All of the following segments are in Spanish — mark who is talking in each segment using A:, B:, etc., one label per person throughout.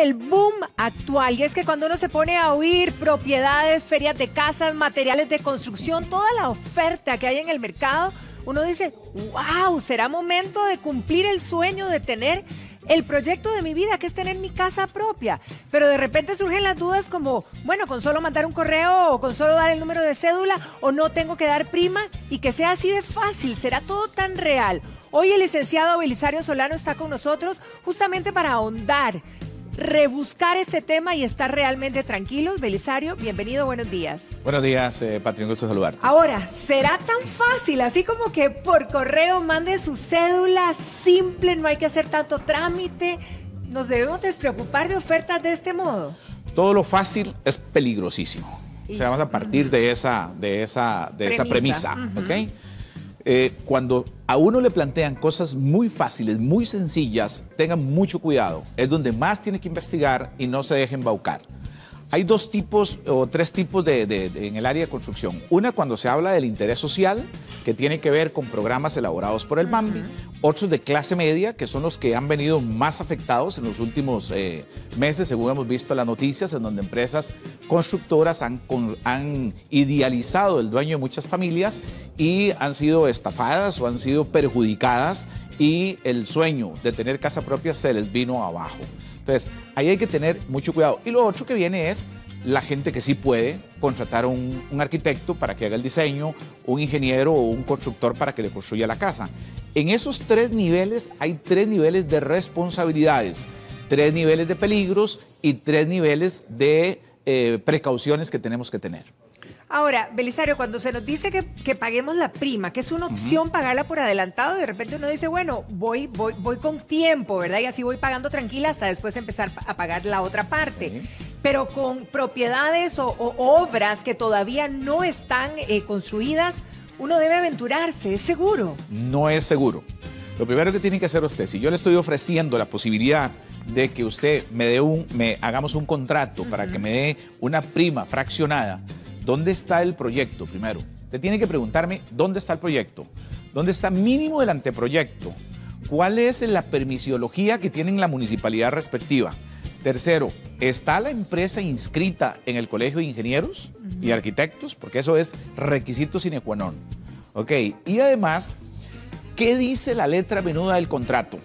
A: el boom actual y es que cuando uno se pone a oír propiedades, ferias de casas, materiales de construcción, toda la oferta que hay en el mercado, uno dice, wow, será momento de cumplir el sueño de tener el proyecto de mi vida, que es tener mi casa propia. Pero de repente surgen las dudas como, bueno, con solo mandar un correo o con solo dar el número de cédula o no tengo que dar prima y que sea así de fácil, ¿será todo tan real? Hoy el licenciado Belisario Solano está con nosotros justamente para ahondar, rebuscar este tema y estar realmente tranquilos. Belisario, bienvenido, buenos días.
B: Buenos días, Patri, un gusto saludarte.
A: Ahora, ¿será tan fácil, así como que por correo mande su cédula, simple, no hay que hacer tanto trámite? ¿Nos debemos despreocupar de ofertas de este modo?
B: Todo lo fácil es peligrosísimo. O sea, vamos a partir de esa premisa, ¿ok? Cuando a uno le plantean cosas muy fáciles, muy sencillas, tengan mucho cuidado. Es donde más tiene que investigar y no se dejen embaucar. Hay dos tipos o tres tipos en el área de construcción. Una, cuando se habla del interés social, que tiene que ver con programas elaborados por el BAMBI. Otros de clase media, que son los que han venido más afectados en los últimos meses, según hemos visto en las noticias, en donde empresas constructoras han idealizado el dueño de muchas familias y han sido estafadas o han sido perjudicadas y el sueño de tener casa propia se les vino abajo. Entonces, ahí hay que tener mucho cuidado. Y lo otro que viene es la gente que sí puede contratar a un arquitecto para que haga el diseño, un ingeniero o un constructor para que le construya la casa. En esos tres niveles hay tres niveles de responsabilidades, tres niveles de peligros y tres niveles de precauciones que tenemos que tener.
A: Ahora, Belisario, cuando se nos dice que paguemos la prima, que es una opción pagarla por adelantado, de repente uno dice, bueno, voy con tiempo, ¿verdad? Y así voy pagando tranquila hasta después empezar a pagar la otra parte. Pero con propiedades o obras que todavía no están construidas, uno debe aventurarse, ¿es seguro?
B: No es seguro. Lo primero que tiene que hacer usted, si yo le estoy ofreciendo la posibilidad de que usted hagamos un contrato para que me dé una prima fraccionada, ¿dónde está el proyecto primero? Usted tiene que preguntarme dónde está el proyecto, dónde está mínimo el anteproyecto, cuál es la permisiología que tiene la municipalidad respectiva. Tercero, ¿está la empresa inscrita en el Colegio de Ingenieros y Arquitectos? Porque eso es requisito sine qua non. Ok, y además, ¿qué dice la letra menuda del contrato?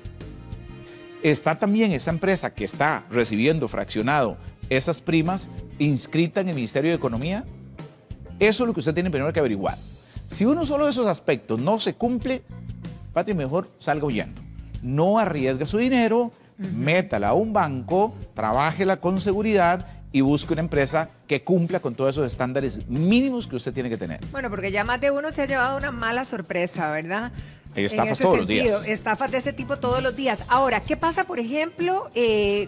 B: ¿Está también esa empresa que está recibiendo fraccionado esas primas inscrita en el Ministerio de Economía? Eso es lo que usted tiene primero que averiguar. Si uno solo de esos aspectos no se cumple, Patri, mejor salga huyendo. No arriesgue su dinero, métala a un banco, trabájela con seguridad y busque una empresa que cumpla con todos esos estándares mínimos que usted tiene que tener.
A: Bueno, porque ya más de uno se ha llevado una mala sorpresa, ¿verdad?
B: Hay estafas todos los días.
A: Estafas de ese tipo todos los días. Ahora, ¿qué pasa, por ejemplo,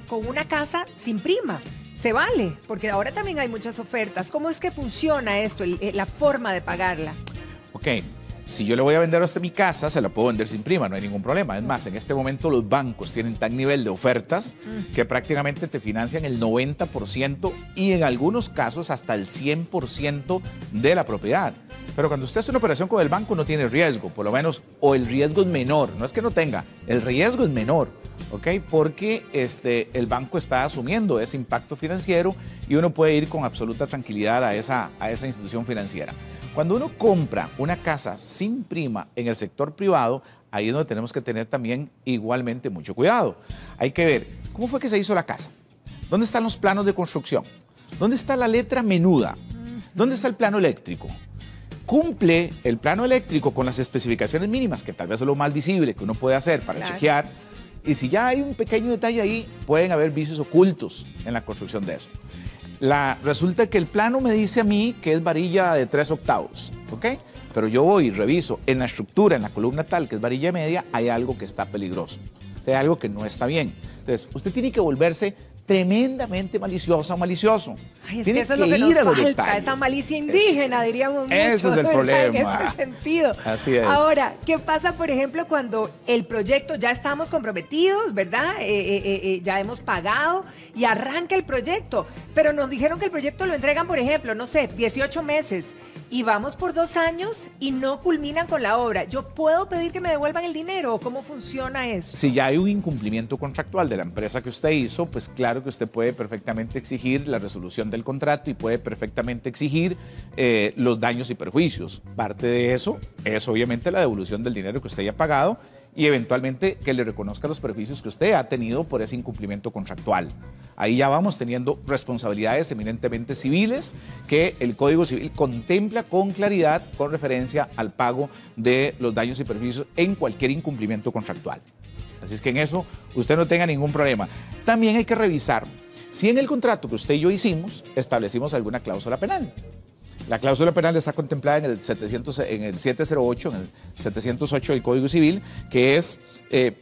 A: con una casa sin prima? ¿Se vale? Porque ahora también hay muchas ofertas. ¿Cómo es que funciona esto, la forma de pagarla?
B: Ok, si yo le voy a vender a usted mi casa, se la puedo vender sin prima, no hay ningún problema. Es más, en este momento los bancos tienen tan nivel de ofertas que prácticamente te financian el 90% y en algunos casos hasta el 100% de la propiedad. Pero cuando usted hace una operación con el banco no tiene riesgo, por lo menos, o el riesgo es menor. No es que no tenga, el riesgo es menor. ¿Ok? Porque el banco está asumiendo ese impacto financiero y uno puede ir con absoluta tranquilidad a esa institución financiera. Cuando uno compra una casa sin prima en el sector privado, ahí es donde tenemos que tener también igualmente mucho cuidado. Hay que ver cómo fue que se hizo la casa, dónde están los planos de construcción, dónde está la letra menuda, dónde está el plano eléctrico. ¿Cumple el plano eléctrico con las especificaciones mínimas, que tal vez es lo más visible que uno puede hacer para chequear? Y si ya hay un pequeño detalle ahí, pueden haber vicios ocultos en la construcción de eso. Resulta que el plano me dice a mí que es varilla de 3/8, ¿ok? Pero yo voy y reviso en la estructura, en la columna tal, que es varilla media, hay algo que está peligroso. Hay algo que no está bien. Entonces, usted tiene que volverse tremendamente maliciosa o malicioso.
A: Ay, es que eso es lo que nos falta, esa malicia indígena, diríamos mucho.
B: Ese es el problema.
A: En ese sentido.
B: Así es.
A: Ahora, ¿qué pasa, por ejemplo, cuando el proyecto ya estamos comprometidos, ¿verdad? Ya hemos pagado y arranca el proyecto, pero nos dijeron que el proyecto lo entregan, por ejemplo, no sé, 18 meses y vamos por 2 años y no culminan con la obra. ¿Yo puedo pedir que me devuelvan el dinero o cómo funciona eso?
B: Si ya hay un incumplimiento contractual de la empresa que usted hizo, pues claro claro que usted puede perfectamente exigir la resolución del contrato y puede perfectamente exigir los daños y perjuicios. Parte de eso es obviamente la devolución del dinero que usted haya pagado y eventualmente que le reconozca los perjuicios que usted ha tenido por ese incumplimiento contractual. Ahí ya vamos teniendo responsabilidades eminentemente civiles que el Código Civil contempla con claridad con referencia al pago de los daños y perjuicios en cualquier incumplimiento contractual. Así es que en eso usted no tenga ningún problema. También hay que revisar si en el contrato que usted y yo hicimos establecimos alguna cláusula penal. La cláusula penal está contemplada en el 708, en el 708 del Código Civil, que es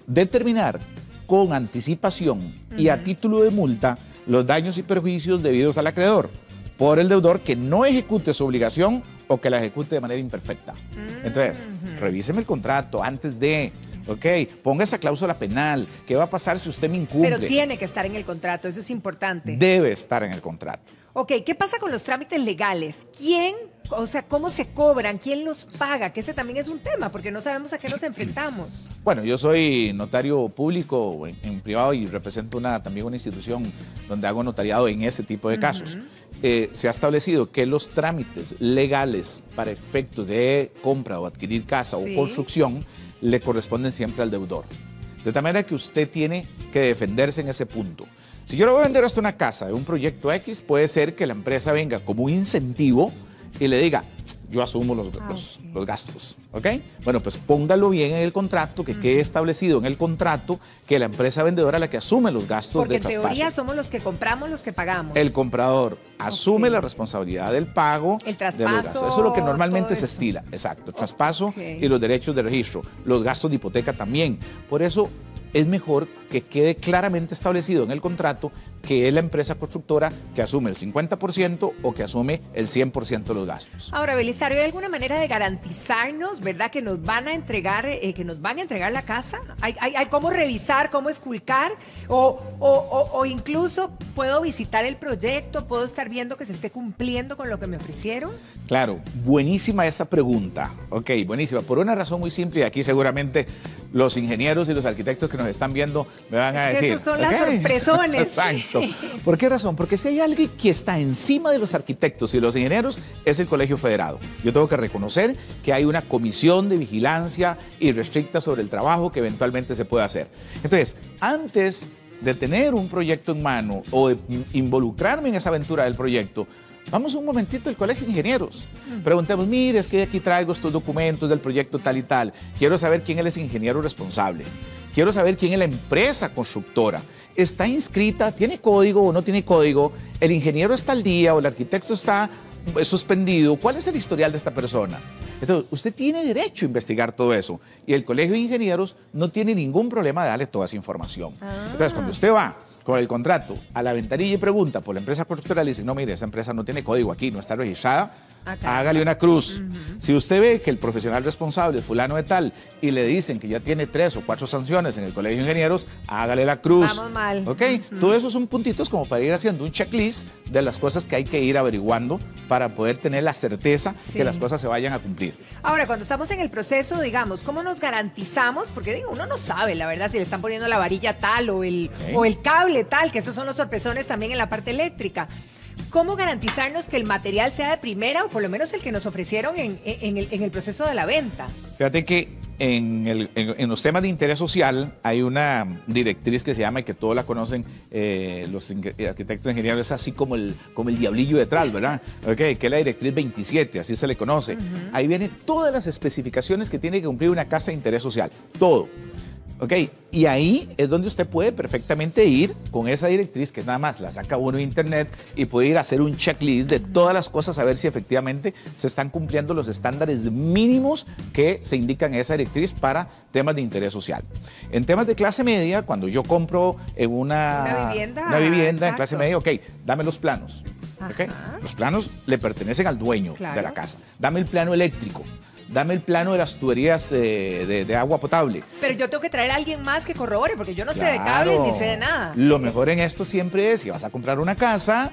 B: determinar con anticipación y a título de multa los daños y perjuicios debidos al acreedor por el deudor que no ejecute su obligación o que la ejecute de manera imperfecta. Entonces, revíseme el contrato antes de... Ok, ponga esa cláusula penal. ¿Qué va a pasar si usted me incumple?
A: Pero tiene que estar en el contrato, eso es importante.
B: Debe estar en el contrato.
A: Ok, ¿qué pasa con los trámites legales? ¿Quién, o sea, cómo se cobran? ¿Quién los paga? Que ese también es un tema, porque no sabemos a qué nos enfrentamos.
B: Bueno, yo soy notario público en privado y represento también una institución donde hago notariado en ese tipo de casos. Se ha establecido que los trámites legales para efectos de compra o adquirir casa o construcción le corresponden siempre al deudor. De tal manera que usted tiene que defenderse en ese punto. Si yo le voy a vender hasta una casa de un proyecto X, puede ser que la empresa venga como un incentivo y le diga, yo asumo los gastos, ¿ok? Bueno, pues póngalo bien en el contrato, que quede establecido en el contrato que la empresa vendedora es la que asume los gastos de traspaso.
A: Porque en teoría somos los que compramos, los que pagamos.
B: El comprador asume la responsabilidad del pago
A: el traspaso,
B: de los gastos. Eso es lo que normalmente se estila, exacto, el traspaso y los derechos de registro, los gastos de hipoteca también. Por eso es mejor que quede claramente establecido en el contrato que es la empresa constructora que asume el 50% o que asume el 100% de los gastos.
A: Ahora, Belisario, ¿hay alguna manera de garantizarnos, verdad, que nos van a entregar, la casa? ¿Hay cómo revisar, cómo esculcar? O incluso, ¿puedo visitar el proyecto? ¿Puedo estar viendo que se esté cumpliendo con lo que me ofrecieron?
B: Claro, buenísima esa pregunta. Ok, buenísima. Por una razón muy simple, y aquí seguramente los ingenieros y los arquitectos que nos están viendo me van a decir.
A: Esos son las sorpresones.
B: Exacto. ¿Por qué razón? Porque si hay alguien que está encima de los arquitectos y los ingenieros, es el Colegio Federado. Yo tengo que reconocer que hay una comisión de vigilancia irrestricta sobre el trabajo que eventualmente se puede hacer. Entonces, antes de tener un proyecto en mano o de involucrarme en esa aventura del proyecto, vamos un momentito al Colegio de Ingenieros. Preguntemos, mire, es que aquí traigo estos documentos del proyecto tal y tal. Quiero saber quién es el ingeniero responsable. Quiero saber quién es la empresa constructora. ¿Está inscrita? ¿Tiene código o no tiene código? ¿El ingeniero está al día o el arquitecto está suspendido? ¿Cuál es el historial de esta persona? Entonces, usted tiene derecho a investigar todo eso. Y el Colegio de Ingenieros no tiene ningún problema de darle toda esa información. Entonces, cuando usted va con el contrato a la ventanilla y pregunta por la empresa constructora, le dicen, no, mire, esa empresa no tiene código aquí, no está registrada, hágale una cruz. Si usted ve que el profesional responsable es fulano de tal y le dicen que ya tiene 3 o 4 sanciones en el Colegio de Ingenieros, hágale la cruz.
A: Vamos mal.
B: ¿Ok? Todo eso son puntitos como para ir haciendo un checklist de las cosas que hay que ir averiguando para poder tener la certeza que las cosas se vayan a cumplir.
A: Ahora, cuando estamos en el proceso, digamos, ¿cómo nos garantizamos? Porque uno no sabe, la verdad, si le están poniendo la varilla tal o el cable tal, que esos son los sorpresones también en la parte eléctrica. ¿Cómo garantizarnos que el material sea de primera o por lo menos el que nos ofrecieron en el proceso de la venta? Fíjate que
B: en los temas de interés social hay una directriz que se llama, y que todos la conocen, los arquitectos ingenieros, es así como el diablillo detrás, ¿verdad? Okay, que es la directriz 27, así se le conoce. Ahí vienen todas las especificaciones que tiene que cumplir una casa de interés social, todo. Ok, y ahí es donde usted puede perfectamente ir con esa directriz, que nada más la saca uno de internet y puede ir a hacer un checklist de todas las cosas, a ver si efectivamente se están cumpliendo los estándares mínimos que se indican en esa directriz para temas de interés social. En temas de clase media, cuando yo compro una vivienda en clase media, ok, dame los planos. Okay. Los planos le pertenecen al dueño de la casa. Dame el plano eléctrico. dame el plano de las tuberías de agua potable.
A: Pero yo tengo que traer a alguien más que corrobore, porque yo no sé de cables ni sé de nada.
B: Lo mejor en esto siempre es, si vas a comprar una casa,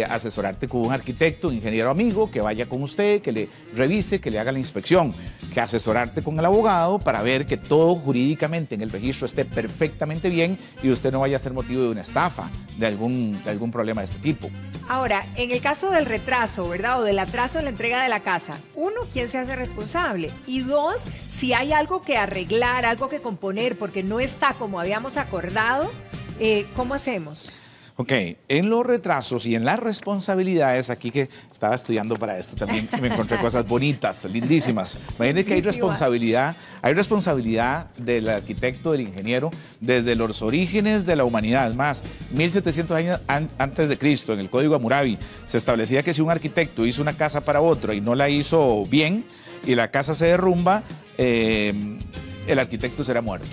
B: asesorarte con un arquitecto, un ingeniero amigo, que vaya con usted, que le revise, que le haga la inspección, que asesorarte con el abogado para ver que todo jurídicamente en el registro esté perfectamente bien y usted no vaya a ser motivo de una estafa, de algún problema de este tipo.
A: Ahora, en el caso del retraso, ¿verdad? O del atraso en la entrega de la casa, uno, ¿quién se hace responsable? Y dos, si hay algo que arreglar, algo que componer, porque no está como habíamos acordado, ¿cómo hacemos?
B: Ok, en los retrasos y en las responsabilidades, aquí que estaba estudiando para esto también me encontré cosas bonitas, lindísimas. Imagínense que hay responsabilidad del arquitecto, del ingeniero, desde los orígenes de la humanidad. Más, 1700 años antes de Cristo, en el Código Hammurabi, se establecía que si un arquitecto hizo una casa para otro y no la hizo bien y la casa se derrumba, el arquitecto será muerto.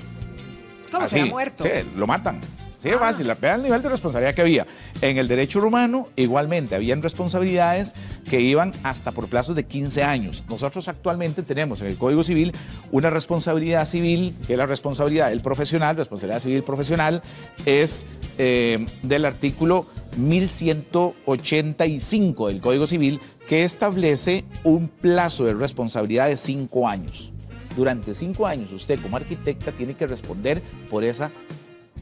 A: ¿Cómo será muerto?
B: Sí, lo matan. Sí, es fácil, vean el nivel de responsabilidad que había. En el derecho romano, igualmente, habían responsabilidades que iban hasta por plazos de 15 años. Nosotros actualmente tenemos en el Código Civil una responsabilidad civil, que es la responsabilidad del profesional, responsabilidad civil profesional, es del artículo 1185 del Código Civil, que establece un plazo de responsabilidad de 5 años. Durante 5 años, usted como arquitecta tiene que responder por esa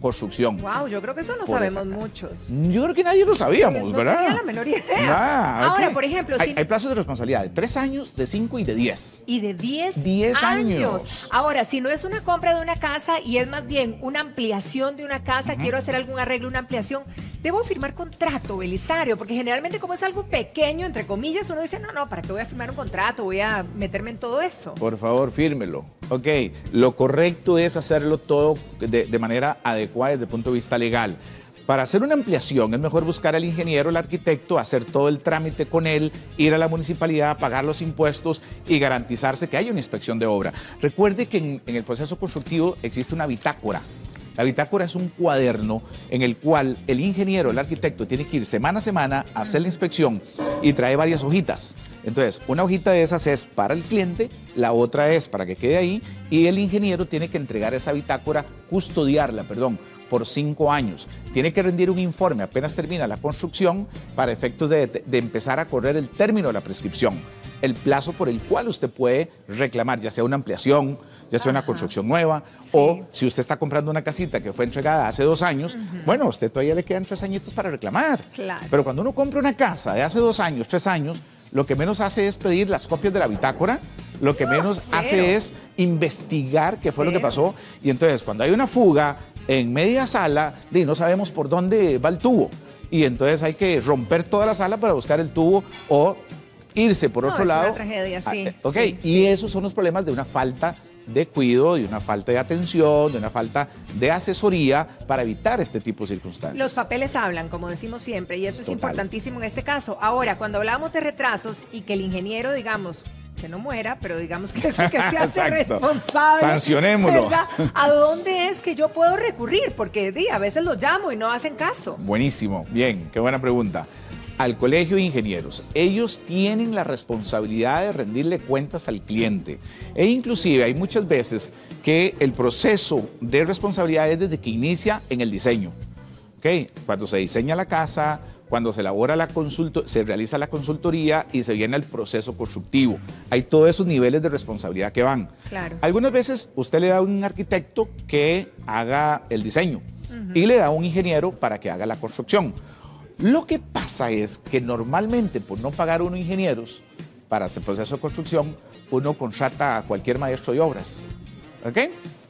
B: construcción.
A: Wow, yo creo que eso no sabemos muchos.
B: Yo creo que nadie lo sabíamos,
A: no
B: ¿verdad?
A: No tenía la menor idea. Ahora, por ejemplo,
B: hay plazos de responsabilidad de 3 años, de 5 y de 10.
A: Y de 10
B: años.
A: Ahora, si no es una compra de una casa y es más bien una ampliación de una casa, quiero hacer algún arreglo, una ampliación, debo firmar contrato, Belisario, porque generalmente como es algo pequeño, entre comillas, uno dice, no, ¿para qué voy a firmar un contrato? Voy a meterme en todo eso.
B: Por favor, fírmelo. Ok, lo correcto es hacerlo todo de manera adecuada desde el punto de vista legal. Para hacer una ampliación es mejor buscar al ingeniero, el arquitecto, hacer todo el trámite con él, ir a la municipalidad, pagar los impuestos y garantizarse que haya una inspección de obra. Recuerde que en el proceso constructivo existe una bitácora. La bitácora es un cuaderno en el cual el ingeniero, el arquitecto, tiene que ir semana a semana a hacer la inspección y trae varias hojitas. Entonces, una hojita de esas es para el cliente, la otra es para que quede ahí y el ingeniero tiene que entregar esa bitácora, custodiarla, por 5 años. Tiene que rendir un informe apenas termina la construcción para efectos de empezar a correr el término de la prescripción. El plazo por el cual usted puede reclamar, ya sea una ampliación, ya sea una construcción nueva, o si usted está comprando una casita que fue entregada hace 2 años, bueno, a usted todavía le quedan 3 añitos para reclamar.
A: Claro.
B: Pero cuando uno compra una casa de hace 2 años, 3 años, lo que menos hace es pedir las copias de la bitácora, lo que menos hace es investigar qué fue lo que pasó. Y entonces, cuando hay una fuga en media sala, no sabemos por dónde va el tubo. Y entonces hay que romper toda la sala para buscar el tubo o irse por otro lado.
A: Es una tragedia, sí.
B: Y esos son los problemas de una falta de cuidado, de una falta de atención, de una falta de asesoría para evitar este tipo de circunstancias.
A: Los papeles hablan, como decimos siempre, y eso es importantísimo en este caso. Ahora, cuando hablamos de retrasos y que el ingeniero, digamos, que no muera, pero digamos que es el que se hace responsable.
B: Sancionémoslo.
A: ¿Verdad? ¿A dónde es que yo puedo recurrir? Porque a veces los llamo y no hacen caso.
B: Buenísimo, bien, qué buena pregunta. Al Colegio de Ingenieros. Ellos tienen la responsabilidad de rendirle cuentas al cliente. E inclusive hay muchas veces que el proceso de responsabilidad es desde que inicia en el diseño. ¿Okay? Cuando se diseña la casa, cuando se elabora se realiza la consultoría y se viene al proceso constructivo. Hay todos esos niveles de responsabilidad que van.
A: Claro.
B: Algunas veces usted le da a un arquitecto que haga el diseño y le da a un ingeniero para que haga la construcción. Lo que pasa es que normalmente por no pagar uno ingenieros para este proceso de construcción, uno contrata a cualquier maestro de obras, ¿ok?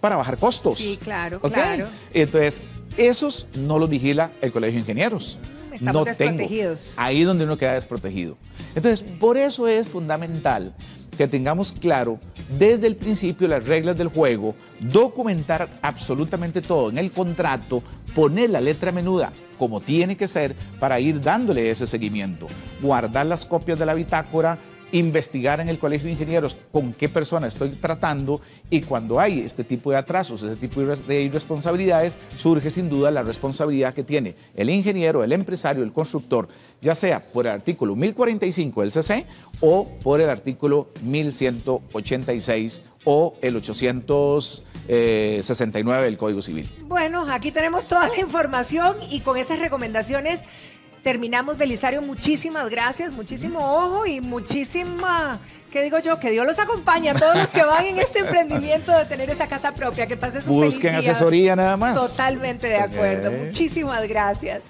B: Para bajar costos.
A: Sí, claro,
B: ¿okay?
A: claro.
B: Entonces, esos no los vigila el Colegio de Ingenieros.
A: Estamos desprotegidos.
B: Ahí es donde uno queda desprotegido. Entonces, por eso es fundamental que tengamos claro desde el principio las reglas del juego, documentar absolutamente todo en el contrato, poner la letra menuda como tiene que ser para ir dándole ese seguimiento, guardar las copias de la bitácora, investigar en el Colegio de Ingenieros con qué persona estoy tratando, y cuando hay este tipo de atrasos, este tipo de irresponsabilidades, surge sin duda la responsabilidad que tiene el ingeniero, el empresario, el constructor, ya sea por el artículo 1045 del CC o por el artículo 1186 o el 869 del Código Civil.
A: Bueno, aquí tenemos toda la información y con esas recomendaciones terminamos. Belisario, muchísimas gracias, muchísimo ojo y muchísima, ¿qué digo yo? Que Dios los acompañe a todos los que van en este emprendimiento de tener esa casa propia, que pasen su feliz día.
B: Busquen asesoría nada más.
A: Totalmente de acuerdo. Muchísimas gracias.